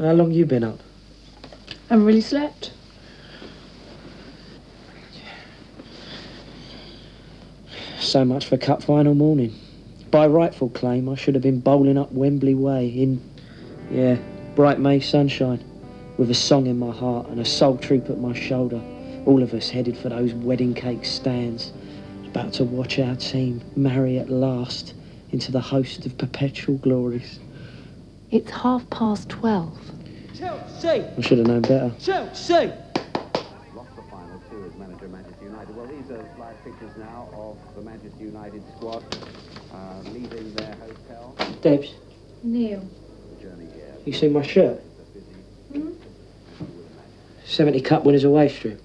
How long you been up? Haven't really slept. So much for cup final morning. By rightful claim, I should have been bowling up Wembley Way in, bright May sunshine, with a song in my heart and a soul troop at my shoulder. All of us headed for those wedding cake stands, about to watch our team marry at last into the host of perpetual glories. It's 12:30. Chelsea! I should have known better. Chelsea! Lost the final to his manager, Manchester United. Well, these are live pictures now of the Manchester United squad leaving their hotel. Debs, Neil. The journey here. you see my shirt? Hmm? 70 Cup winners away strip.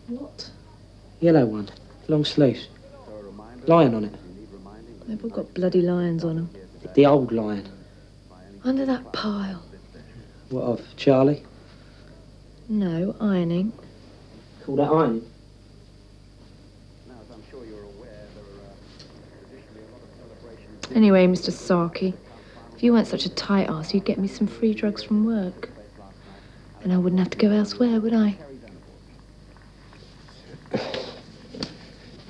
What? Yellow one, long sleeves. Lion on it. They've all got bloody lions on them. The old lion. Under that pile. What of? Charlie? No, ironing. Call that ironing? Now, as I'm sure you're aware, there are traditionally a lot of celebrations. Anyway, Mr. Sarky, if you weren't such a tight ass, you'd get me some free drugs from work. And I wouldn't have to go elsewhere, would I?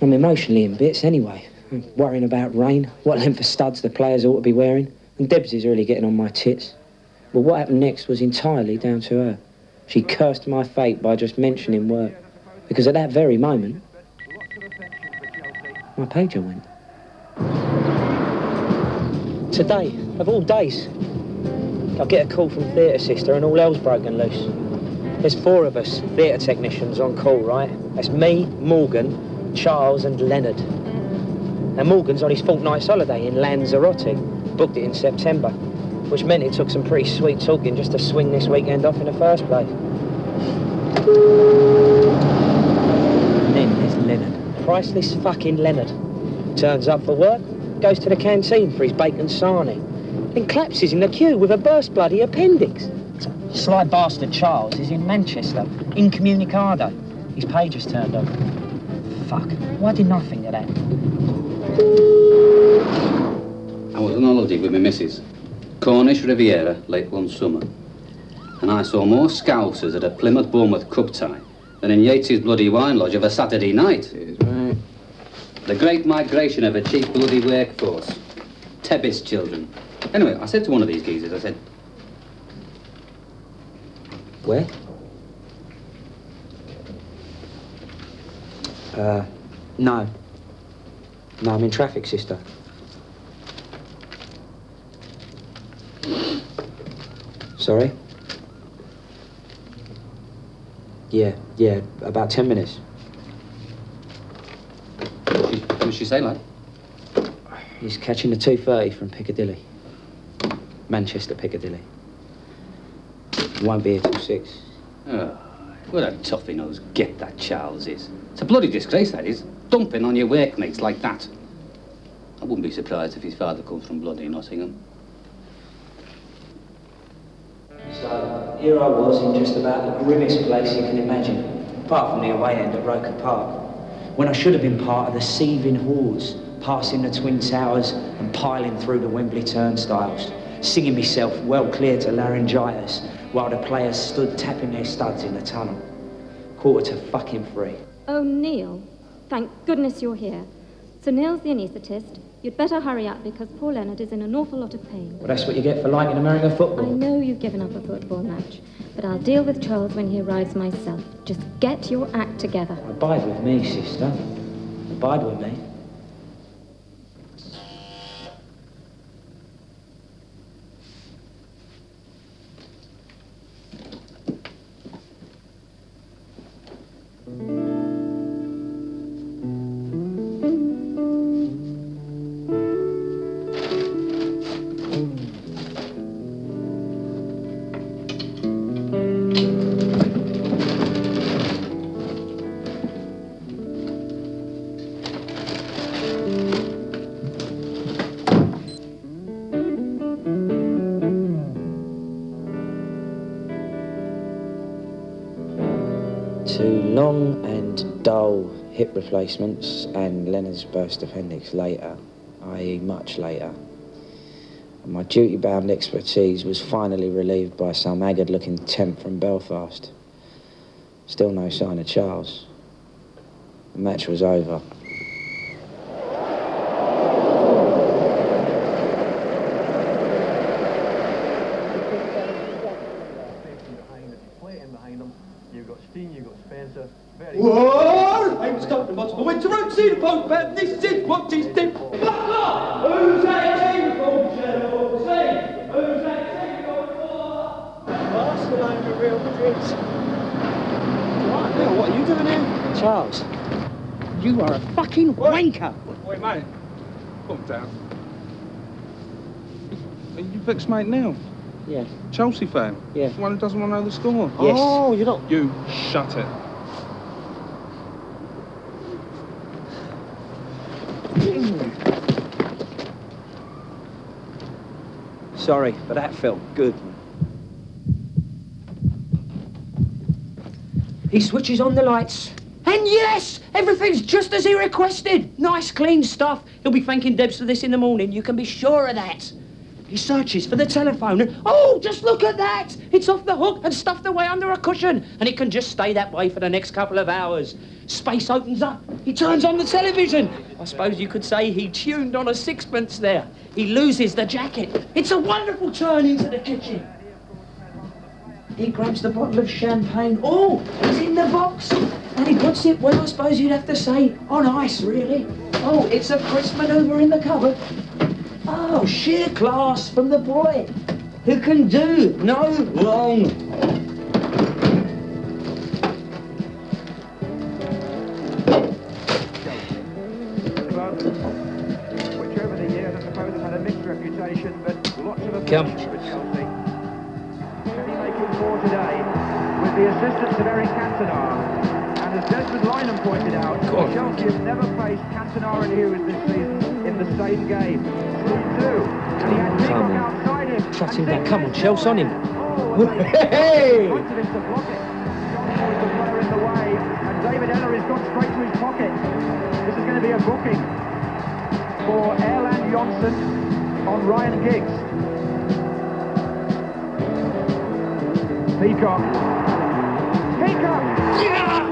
I'm emotionally in bits anyway. I'm worrying about rain, what length of studs the players ought to be wearing, and Debs is really getting on my tits. But what happened next was entirely down to her. She cursed my fate by just mentioning work, because at that very moment, my pager went. Today, of all days, I get a call from Theatre Sister and all hell's broken loose. There's 4 of us, theatre technicians, on call, right? That's me, Morgan, Charles and Leonard. Now Morgan's on his fortnight's holiday in Lanzarote, booked it in September, which meant it took some pretty sweet talking just to swing this weekend off in the first place. And then there's Leonard. Priceless fucking Leonard. Turns up for work, goes to the canteen for his bacon sarnie, then collapses in the queue with a burst bloody appendix. Sly bastard Charles is in Manchester, incommunicado. His pager's turned on. Fuck, why didn't I think of that? I was on holiday with my missus, Cornish Riviera, late one summer, and I saw more Scousers at a Plymouth-Bournemouth cup tie than in Yates's bloody wine lodge of a Saturday night. Right. The great migration of a cheap bloody workforce. Tebbis children. Anyway, I said to one of these geezers, I said, Where? No. No, I'm in traffic, sister. Sorry? Yeah, about 10 minutes. what did she say, lad? He's catching the 2:30 from Piccadilly. Manchester, Piccadilly. Won't be here till 6. Oh, what a toughy-nosed git that Charles is. It's a bloody disgrace, that is. Dumping on your workmates like that. I wouldn't be surprised if his father comes from bloody Nottingham. So, here I was in just about the grimmest place you can imagine, apart from the away end at Roker Park, when I should have been part of the seething hordes, passing the Twin Towers and piling through the Wembley turnstiles, singing myself well clear to laryngitis, while the players stood tapping their studs in the tunnel. 3:45. Oh, Neil, thank goodness you're here. So Neil's the anaesthetist. You'd better hurry up because poor Leonard is in an awful lot of pain. Well, that's what you get for liking American football. I know you've given up a football match, but I'll deal with Charles when he arrives myself. Just get your act together. Abide with me, sister. Abide with me. Two long and dull hip replacements and Leonard's burst appendix later, i.e. much later. My duty-bound expertise was finally relieved by some haggard-looking temp from Belfast. Still no sign of Charles. The match was over. You've got Sting, you've got Spencer. Whoa! I was talking about. I went to road to see the punk band. This is what he's did. Fuck off! Who's that team called, General? Say, who's that team called for? Barcelona, Real Madrid. Right, Bill, what are you doing here? Charles, you are a fucking wanker. Wait, mate. Calm down. Are you Vic's mate Neil? Yeah. Chelsea fan? Yeah. The one who doesn't want to know the score? Yes. Oh, you're not... You shut it. Sorry, but that felt good. He switches on the lights. And yes, everything's just as he requested. Nice, clean stuff. He'll be thanking Debs for this in the morning. You can be sure of that. He searches for the telephone and, oh, just look at that! It's off the hook and stuffed away under a cushion. And it can just stay that way for the next couple of hours. Space opens up. He turns on the television. I suppose you could say he tuned on a sixpence there. He loses the jacket. It's a wonderful turn into the kitchen. He grabs the bottle of champagne. Oh, it's in the box. And he puts it, well, I suppose you'd have to say, on ice, really. Oh, it's a crisp manoeuvre in the cupboard. Oh, sheer class from the boy, who can do no wrong. Which over the years, I suppose, have had a mixed reputation, but lots of affection for Chelsea. Can he make it more today with the assistance of Eric Cantona? And as Desmond Lynham pointed out, Chelsea have never faced Cantona and Hughes this season in the same game. 3-2. And he had Peacock outside him. Trot him back. Come on, Chelsea, on him. Oh, hey! Wanted him to block it. John was the player in the way, and David Ellery's gone straight to his pocket. This is going to be a booking for Erland Johnson on Ryan Giggs. Peacock. Yeah!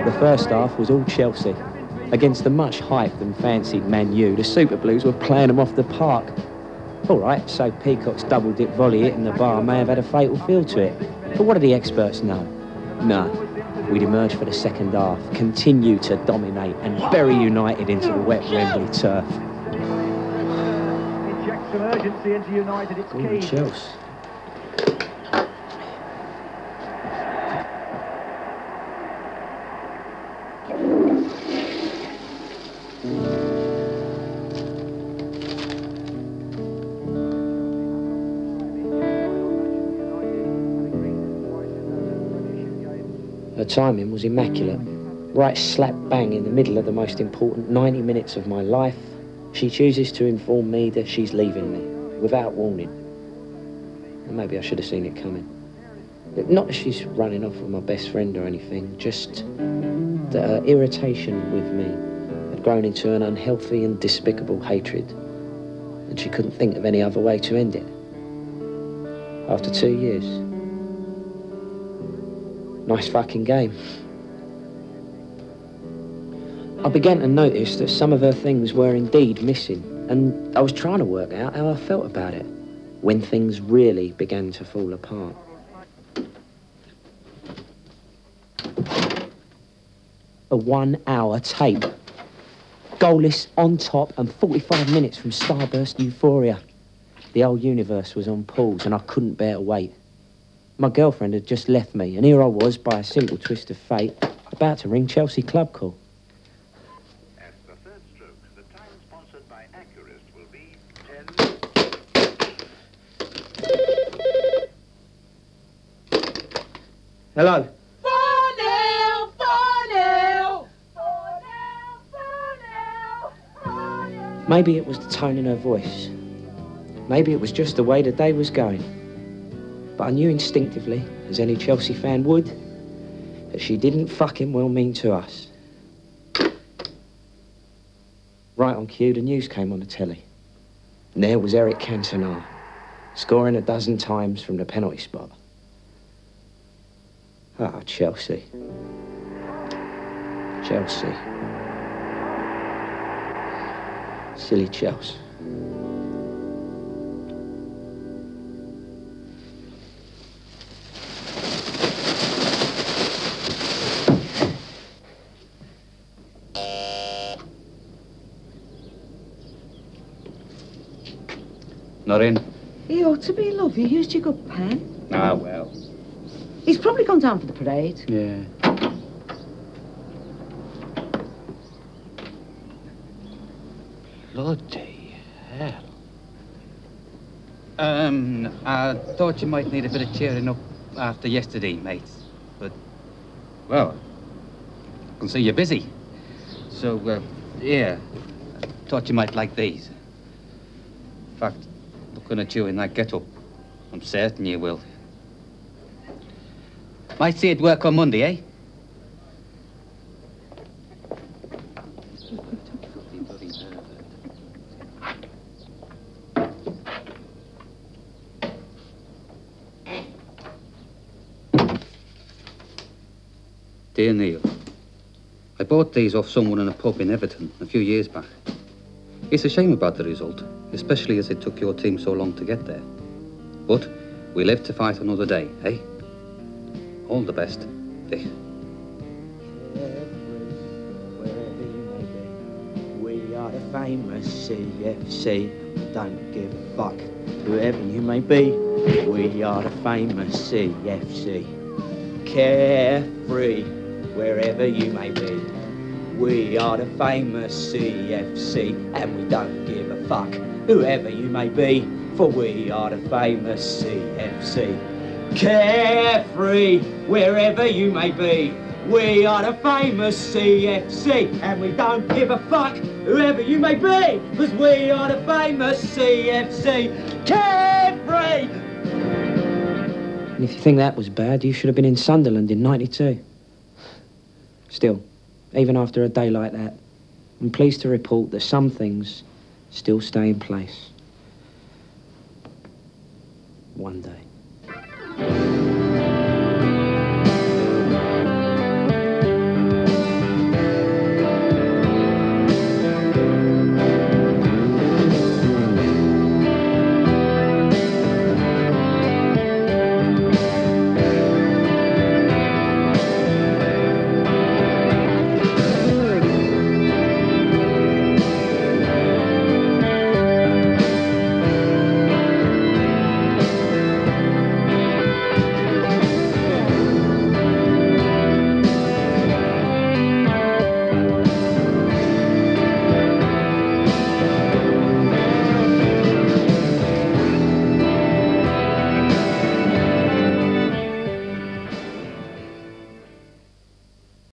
The first half was all Chelsea. Against the much hyped and fancied Man U, the Super Blues were playing them off the park. All right, so Peacock's double-dip volley hitting the bar may have had a fatal feel to it. But what do the experts know? No. We'd emerge for the second half, continue to dominate and bury United into the wet Wembley turf. Inject some urgency into United, it's Go on, key. Chelsea. Her timing was immaculate. Right slap bang in the middle of the most important 90 minutes of my life, she chooses to inform me that she's leaving me, without warning. And maybe I should have seen it coming. Not that she's running off with my best friend or anything, just that her irritation with me had grown into an unhealthy and despicable hatred, and she couldn't think of any other way to end it. After 2 years. Nice fucking game. I began to notice that some of her things were indeed missing, and I was trying to work out how I felt about it when things really began to fall apart. A 1 hour tape. Goalless, on top, and 45 minutes from starburst euphoria. The whole universe was on pause, and I couldn't bear to wait. My girlfriend had just left me, and here I was, by a simple twist of fate, about to ring Chelsea club call. At the third stroke, the time sponsored by Accurist will be 10. Hello. 4-0! 4-0! 4-0! Maybe it was the tone in her voice. Maybe it was just the way the day was going. But I knew instinctively, as any Chelsea fan would, that she didn't fucking well mean to us. Right on cue, the news came on the telly. And there was Eric Cantona, scoring 12 times from the penalty spot. Ah, Chelsea. Chelsea. Silly Chelsea. Not in? He ought to be, love. You used your good pen. Ah, well. He's probably gone down for the parade. Yeah. Bloody hell. I thought you might need a bit of cheering up after yesterday, mate. But, well, I can see you're busy. So, yeah, I thought you might like these. In fact, looking at you in that get-up, I'm certain you will. Might see it work on Monday, eh? Dear Neil, I bought these off someone in a pub in Everton a few years back. It's a shame about the result, especially as it took your team so long to get there. But we live to fight another day, eh? All the best, Vic. We are the famous CFC. Don't give a fuck, whoever you may be. We are the famous CFC. Carefree, wherever you may be. We are the famous CFC, and we don't give a fuck, whoever you may be. For we are the famous CFC. Carefree, wherever you may be. We are the famous CFC, and we don't give a fuck, whoever you may be, because we are the famous CFC. Carefree! And if you think that was bad, you should have been in Sunderland in '92. Still, even after a day like that, I'm pleased to report that some things still stay in place. One day.